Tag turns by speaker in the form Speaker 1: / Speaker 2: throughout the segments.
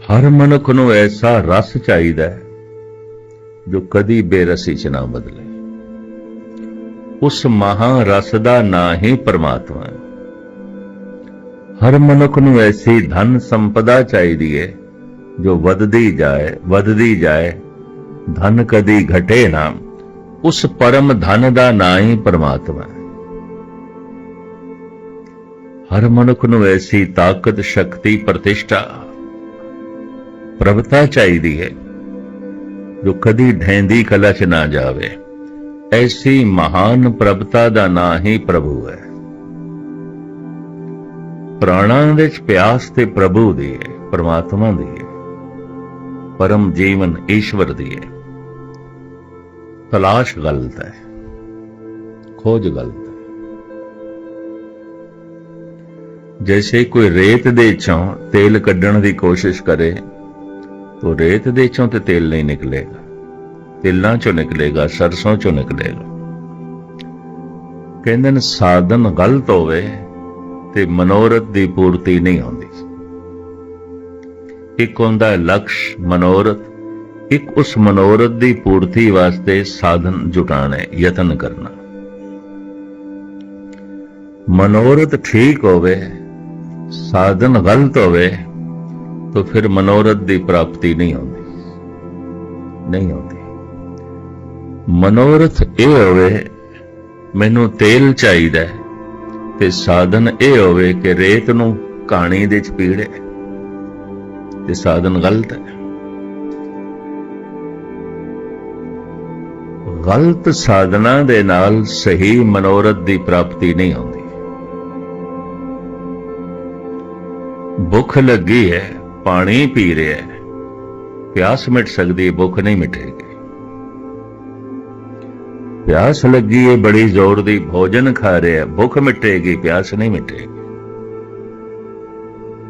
Speaker 1: हर मनुख नूं ऐसा रस चाहिदा है जो कदी बेरसी च ना बदले। उस महारस दा नां ही परमात्मा है। हर मनुख नूं ऐसी धन संपदा चाहिदी है जो वधदी जाए धन कदी घटे ना। उस परम धन दा नां ही परमात्मा है। हर मनुख नूं ऐसी ताकत शक्ति प्रतिष्ठा प्रभुता चाहिदी है जो कदी ढैंदी कला च ना जावे। ऐसी महान प्रभुता दा नां ही प्रभु है। प्राणां दे च प्यास ते प्रभु दी है, परमात्मा दी है, परम जीवन ईश्वर दी है। तलाश गलत है, खोज गलत है। जैसे कोई रेत दे चों तेल कड्ढण दी कोशिश करे तो रेत दे चों ते तेल नहीं निकलेगा, तिलां चों निकलेगा, सरसों चों निकलेगा। कहंदे ने साधन गलत होवे ते मनोरथ दी पूर्ति नहीं होंदी। एक होंदा है लक्ष्य मनोरथ, एक उस मनोरथ दी पूर्ति वास्ते साधन जुटाने यतन करना। मनोरथ ठीक होवे साधन गलत होवे तो फिर मनोरथ की प्राप्ति नहीं होती। मनोरथ ये होवे मैनू तेल चाहिए ते साधन ये होवे कि रेत नूं कहानी दे च पीड़े ते साधन गलत है। गलत साधना दे नाल सही मनोरथ की प्राप्ति नहीं होती। भुख लगी है पानी पी रहे है, प्यास मिट सकती है, भुख नहीं मिटेगी। प्यास लगी है बड़ी जोर दी, भोजन खा रहे है, भुख मिटेगी, प्यास नहीं मिटेगी।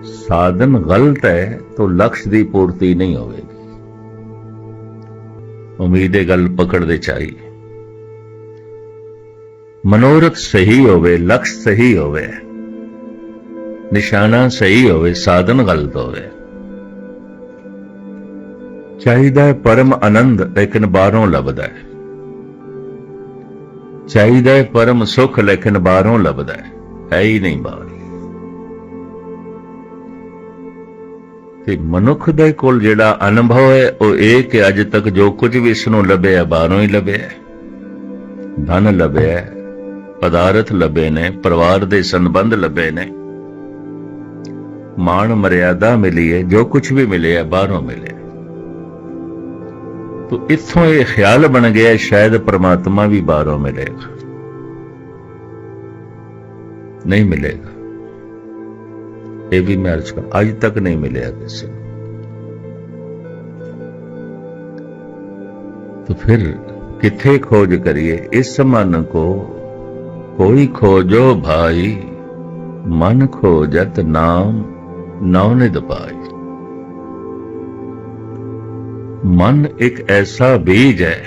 Speaker 1: साधन गलत है तो लक्ष्य की पूर्ति नहीं होगी। उम्मीद गल पकड़ दे चाहिए। मनोरथ सही होवे, लक्ष्य सही होवे, निशाना सही होवे, साधन गलत होवे। चाहिदा है परम आनंद लेकिन बाहरों लभदा है। चाहिदा है परम सुख लेकिन बाहरों लभदा है ही नहीं बाहर। ते मनुख दे कोल जिहड़ा अनुभव है वह यह कि अज तक जो कुछ भी इसनों लभे है बाहरों ही लभे है। धन लभे है, पदार्थ लभे ने, परिवार दे संबंध लभे ने, मान मर्यादा मिली है, जो कुछ भी मिले है बाहरों मिले। तो इत्थों ये ख्याल बन गया शायद परमात्मा भी बाहरों मिलेगा। नहीं मिलेगा, ये भी मैं अर्ज कर आज तक नहीं मिलेगा किसी को। तो फिर किथे खोज करिए इस मन को, कोई खोजो भाई मन खोजत नाम नौनिध पाई। मन एक ऐसा बीज है,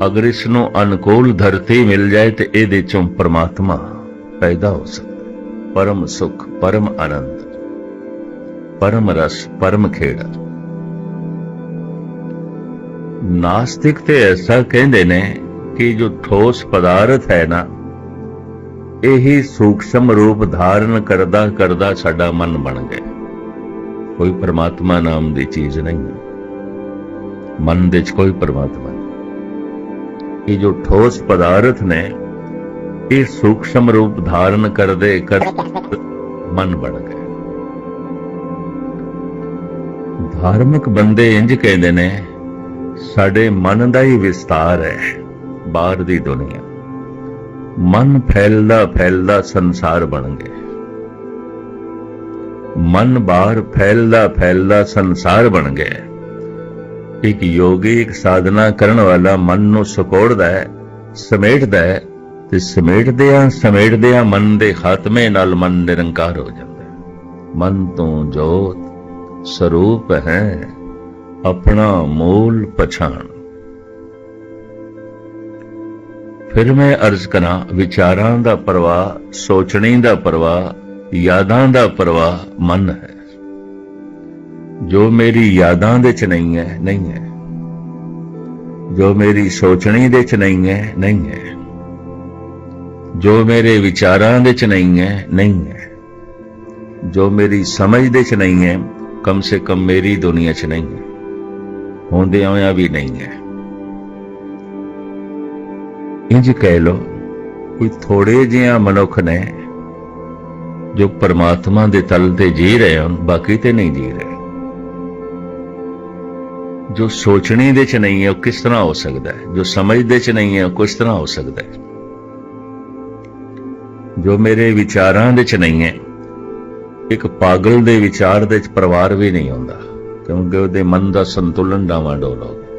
Speaker 1: अगर इसनों अनुकूल धरती मिल जाए तो ये चों परमात्मा पैदा हो सकता है। परम सुख, परम आनंद, परम रस, परम खेड़ा। नास्तिक ते ऐसा कहते ने कि जो ठोस पदार्थ है ना, यही सूक्ष्म रूप धारण करदा करदा साडा मन बन गया। कोई परमात्मा नाम की चीज नहीं है मन दे कोई परमात्मा नहीं। ये जो ठोस पदार्थ ने ये सूक्ष्म रूप धारण कर दे कर मन बन गए। धार्मिक बंदे इंज कहते ने साडे मन का ही विस्तार है बाहर दी दुनिया। मन फैलदा फैलदा संसार बन गए। मन बाहर फैलदा फैलदा संसार बन गए। एक योगी एक साधना करने वाला मन नूं सकोड़दा है, समेटदा है ते समेटदियां मन दे खात्मे नाल मन निरंकार हो जाता है। मन तो जोत स्वरूप है अपना मूल पछाण। फिर मैं अर्ज करा विचारां दा प्रवाह सोचने दा प्रवाह यादां दा प्रवाह मन है। जो मेरी यादां दे च नहीं है, नहीं है। जो मेरी सोचनी दे च नहीं है, नहीं है। जो मेरे विचारां दे च नहीं है, नहीं है। जो मेरी समझ दे च नहीं है, कम से कम मेरी दुनिया च नहीं है, होंदे होया भी नहीं है। इंज कह लो कोई थोड़े जिहा मनुख ने जो परमात्मा दे तल ते जी रहे हैं, बाकी ते नहीं जी रहे। जो सोचने दे च नहीं है वो किस तरह हो सकता है, जो समझदे च नहीं है वो किस तरह हो सकता है। जो मेरे विचारां दे च नहीं है, एक पागल दे विचार दे च परिवार भी नहीं होंदा, क्योंकि उसदे मन का संतुलन डावाडोल हो गया।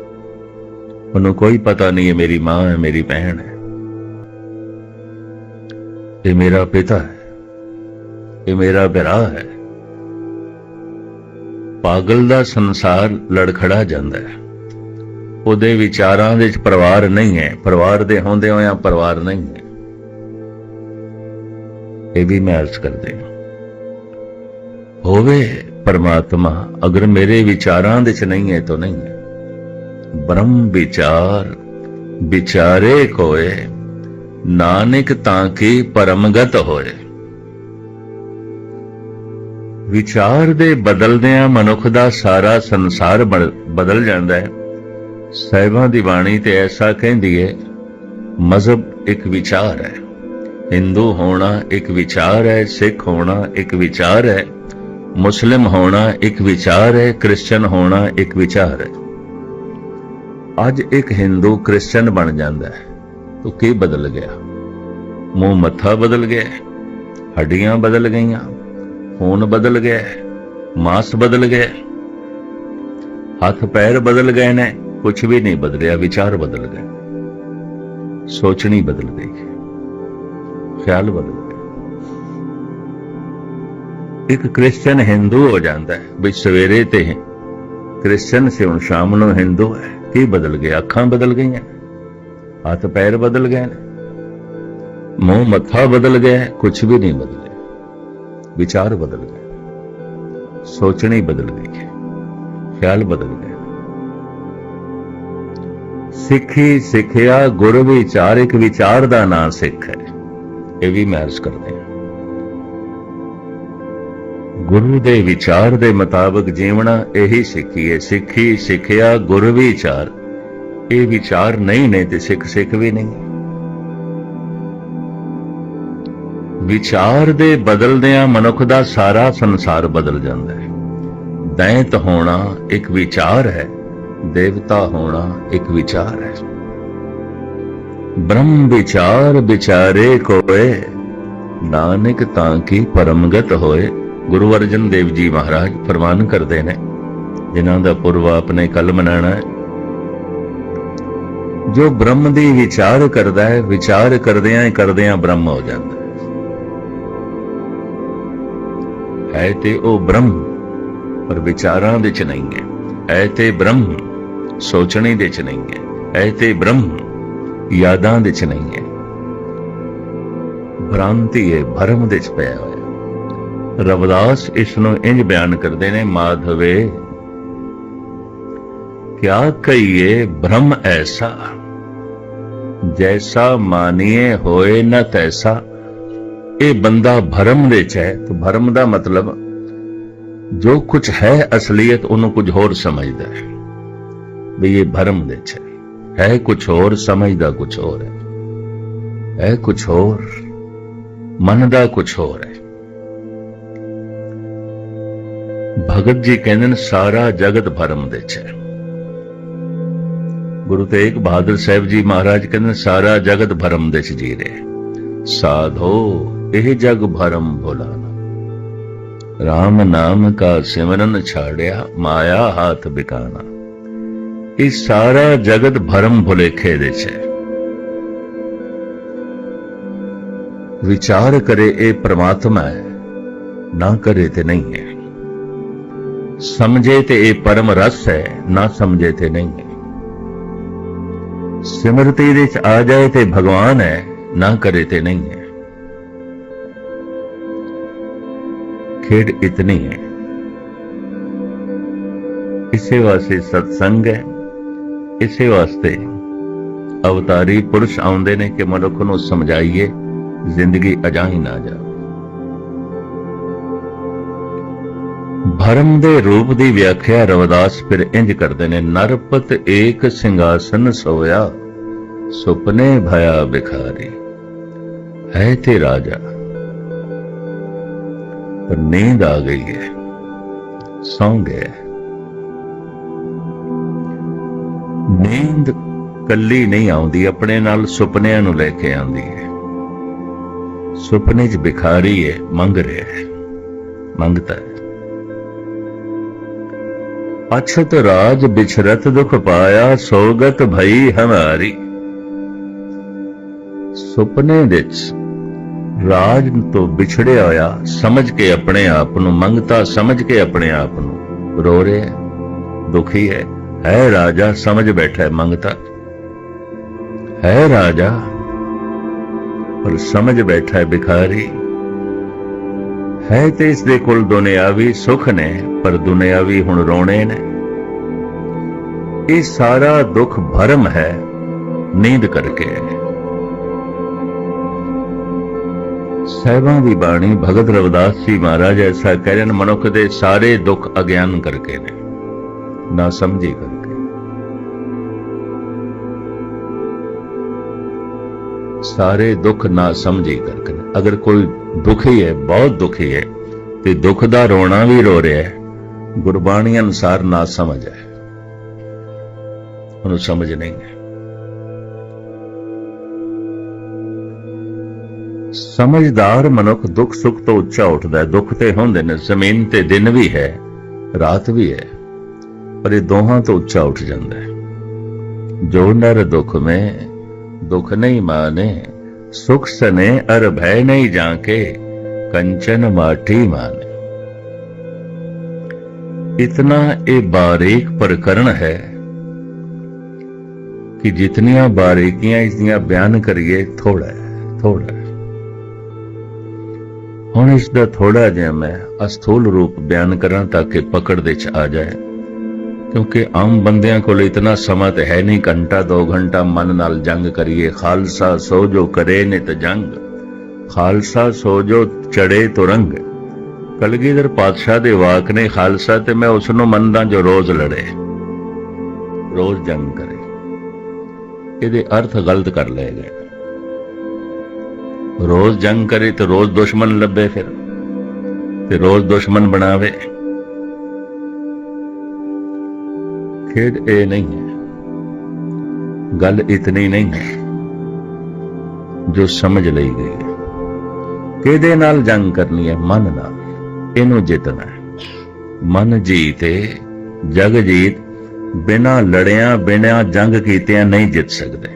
Speaker 1: उन्होंने कोई पता नहीं है मेरी मां है, मेरी बहन है, ये मेरा पिता है, ये मेरा भरा है। पागल दा संसार लड़खड़ा जांदा है। ਉਹਦੇ ਵਿਚਾਰਾਂ ਦੇ ਵਿੱਚ ਪਰਿਵਾਰ नहीं है, ਪਰਿਵਾਰ ਦੇ ਹੁੰਦੇ ਹੋਇਆਂ ਪਰਿਵਾਰ नहीं है। ਇਹ ਵੀ ਮੈਂ ਅਰਜ਼ ਕਰਦੇ ਹਾਂ, ਹੋਵੇ परमात्मा अगर मेरे विचारां ਦੇ ਚ नहीं है तो नहीं है। ब्रह्म विचार विचारे कोय, नानक ताकि परमगत होए। विचार दे बदलदियां मनुख दा सारा संसार बदल जाता है। साहिबां दी बाणी ते ऐसा कहंदी है, मजहब एक विचार है, हिंदू होना एक विचार है, सिख होना एक विचार है, मुस्लिम होना एक विचार है, क्रिश्चियन होना एक विचार है। अज एक हिंदू क्रिश्चियन बन जाता है तो की बदल गया? मुंह मत्था बदल गया, हड्डियां बदल गईयां, खून बदल गया, मांस बदल गया, हाथ पैर बदल गए ने, कुछ भी नहीं बदलिया, विचार बदल गए, सोचनी बदल गई, ख्याल बदल गया। एक क्रिश्चियन हिंदू हो जाता है, भी सवेरे ते क्रिश्चियन से हुण शाम नूं हिंदू है, की बदल गया? अखां बदल गई, हाथ पैर बदल गए, मुंह मत्था बदल गया, कुछ भी नहीं बदले, विचार बदल गए, सोचनी बदल गई, ख्याल बदल गए। सिखी सिखिया गुर विचार, एक विचार दा नाम सिख है, ये भी मैं अर्ज करते हैं। गुरु दे विचार दे मुताबिक जीवना यही सिखी है। सिखी सिखिया गुर विचार, ये विचार नहीं ने ते सिख सिख भी नहीं। विचार दे बदलदियां मनुख दा सारा संसार बदल जाता है। दैत होना एक विचार है, देवता होना एक विचार है। ब्रह्म विचार विचारे कोय, नानक ताकि परमगत होए। गुरु अर्जन देव जी महाराज फरमान करते हैं, जिन्हां दा पुरब आपने कल मनाना है, जो ब्रह्म दी विचार करता है, विचार करदियां ब्रह्म हो जाता है ते ओ ब्रह्म, पर विचारां दे च नहीं है ते ब्रह्म, सोचने दे च नहीं है ते ब्रह्म, यादां दे च नहीं है। भ्रांति है, भरम दे च पिया होया। रविदास इसनों इंज बयान करते हैं, माधवे क्या कहिए भ्रम ऐसा, जैसा मानिए होए न तैसा। ये बंदा भरम दे च है, तो भरम का मतलब जो कुछ है असलियत उन्होंने कुछ होर समझदा है, भी ये भरम दे च है कुछ होर, समझदा कुछ होर है कुछ होर, मनदा कुछ होर है। भगत जी कहते सारा जगत भरम दे च है। गुरु तेग बहादुर साहब जी महाराज कहते सारा जगत भरम दे च जी रहे। साधो यह जग भरम भुलाना, राम नाम का सिमरन छाड़िया, माया हाथ बिकाना। इस सारा जगत भरम भुलेखे दे च है। विचार करे ए परमात्मा है, ना करे ते नहीं है। समझे ते ये परम रस है, ना समझे ते नहीं है। सिमरती दे च आ जाए ते भगवान है, ना करे ते नहीं है। खेड इतनी है, इसे वास्ते सत्संग है, इसे वास्ते अवतारी पुरुष आउंदे ने कि मनुख नूं समझाइए जिंदगी अजाही ना जाए। भरम दे रूप दी व्याख्या रविदास फिर इंज करते ने, नरपत एक सिंहासन सोया सुपने भया भिखारी। है थे राजा पर नींद आ गई है, सौ गया। नींद कली नहीं आउंदी, अपने नाल सुपनियां नूं लेके आंदी है। सुपने च भिखारी है, मंग रहा है, मंगता है। अछत राज बिछरत दुख पाया सोगत भई हमारी। सुपने विच राज तो बिछड़िया होया समझ के अपने आप नूं मंगता, समझ के अपने आप नूं रो रहा है, दुखी है राजा, समझ बैठा है मंगता है राजा पर समझ बैठा है भिखारी। है ते इस दे कोल दुनियावी सुख ने पर दुनियावी हुण रोने ने। ये सारा दुख भरम है, नींद करके। साहिबां दी बाणी भगत रविदास जी महाराज ऐसा कह रहे हैं, मनुख दे सारे दुख अज्ञान करके ने, ना समझी करके। सारे दुख ना समझी करके। अगर कोई दुखी है, बहुत दुखी है, तो दुख दा रोना भी रो रहा है, गुरबाणी अनुसार ना समझ है, उन्हें समझ नहीं है। समझदार मनुख दुख सुख तो उच्चा उठता है। दुख ते होंदे ने, जमीन ते दिन भी है, रात भी है, पर ये दोहां तो उच्चा उठ जाता है। जो नर दुख में दुख नहीं माने, सुख सने अर भय नहीं जाके, कंचन माठी माने। इतना ये बारीक प्रकरण है कि जितनियां बारीकियां इसदियां बयान करिए थोड़ा है, थोड़ा है। हुण इसका थोड़ा जिहा मैं अस्थूल रूप बयान करा ताकि पकड़ दे च आ जाए, क्योंकि आम बंदियां को इतना समा तो है नहीं, घंटा 2 घंटा मन नाल जंग करिए। खालसा सो जो करे नित जंग, खालसा सो जो चढ़े तो रंग। कलगीधर पातशाह दे वाक ने, खालसा ते मैं उसनों मनदा जो रोज लड़े, रोज जंग करे। ये अर्थ गलत कर ले गए। रोज जंग करे तो रोज दुश्मन लभे, फिर ते रोज दुश्मन बनावे। खेद ये नहीं है, गल इतनी नहीं है जो समझ ली गई है। किहदे नाल जंग करनी है? मन नाल, इनू जितना है। मन जीते जग जीत, बिना लड़िया बिना जंग कीतिया नहीं जित सकते,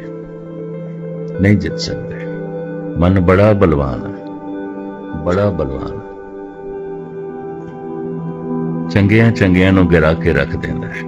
Speaker 1: नहीं जित सकते। मन बड़ा बलवान है, बड़ा बलवान है, चंगिया चंगिया नूं गिरा के रख देंदा है।